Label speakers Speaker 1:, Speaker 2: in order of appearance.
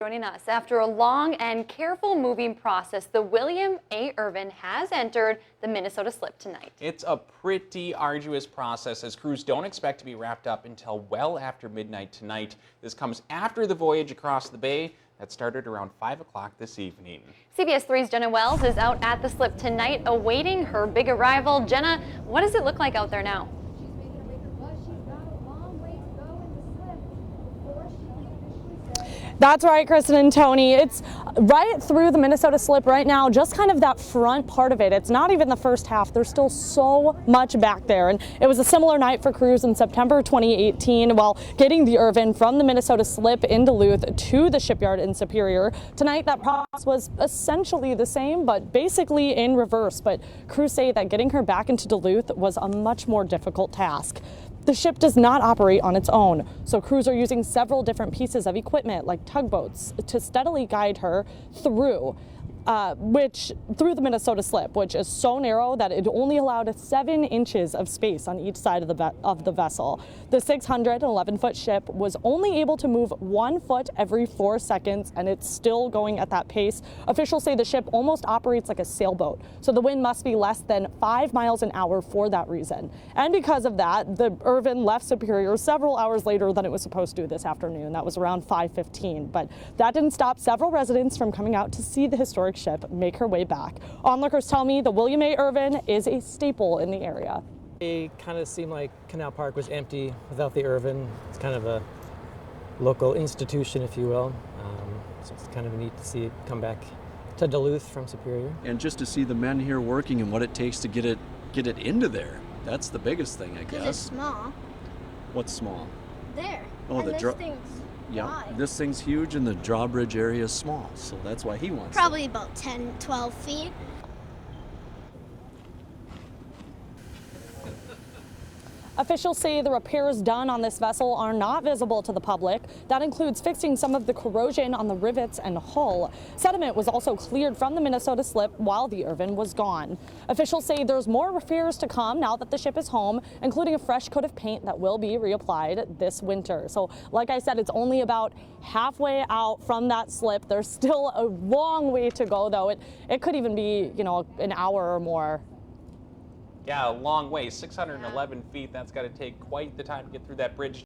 Speaker 1: Joining us after a long and careful moving process, the William A. Irvin has entered the Minnesota Slip tonight.
Speaker 2: It's a pretty arduous process as crews don't expect to be wrapped up until well after midnight tonight. This comes after the voyage across the bay that started around 5 o'clock this evening.
Speaker 1: CBS 3's Jenna Wells is out at the Slip tonight awaiting her big arrival. Jenna, what does it look like out there now?
Speaker 3: That's right, Kristen and Tony. It's right through the Minnesota Slip right now, just kind of that front part of it. It's not even the first half. There's still so much back there. And it was a similar night for crews in September 2018 while getting the Irvin from the Minnesota Slip in Duluth to the shipyard in Superior. Tonight, that process was essentially the same, but basically in reverse. But crews say that getting her back into Duluth was a much more difficult task. The ship does not operate on its own, so crews are using several different pieces of equipment like tugboats to steadily guide her through through the Minnesota Slip, which is so narrow that it only allowed 7 inches of space on each side of the vessel. The 611-foot ship was only able to move 1 foot every 4 seconds, and it's still going at that pace. Officials say the ship almost operates like a sailboat, so the wind must be less than 5 miles an hour for that reason. And because of that, the Irvin left Superior several hours later than it was supposed to this afternoon. That was around 5:15, but that didn't stop several residents from coming out to see the historic ship make her way back. Onlookers tell me the William A. Irvin is a staple in the area.
Speaker 4: It kind of seemed like Canal Park was empty without the Irvin. It's kind of a local institution, if you will. So it's kind of neat to see it come back to Duluth from Superior.
Speaker 5: And just to see the men here working and what it takes to get it into there. That's the biggest thing, I guess.
Speaker 6: Because it's small.
Speaker 5: What's small?
Speaker 6: There.
Speaker 5: Oh,
Speaker 6: and
Speaker 5: the
Speaker 6: this thing's
Speaker 5: yeah,
Speaker 6: wide.
Speaker 5: this thing's huge and the drawbridge area is small, so that's why he wants
Speaker 6: Probably
Speaker 5: it.
Speaker 6: about 10, 12 feet.
Speaker 3: Officials say the repairs done on this vessel are not visible to the public. That includes fixing some of the corrosion on the rivets and hull. Sediment was also cleared from the Minnesota Slip while the Irvin was gone. Officials say there's more repairs to come now that the ship is home, including a fresh coat of paint that will be reapplied this winter. So like I said, it's only about halfway out from that slip. There's still a long way to go, though. It could even be, an hour or more.
Speaker 2: Yeah, a long way, 611 feet. That's got to take quite the time to get through that bridge.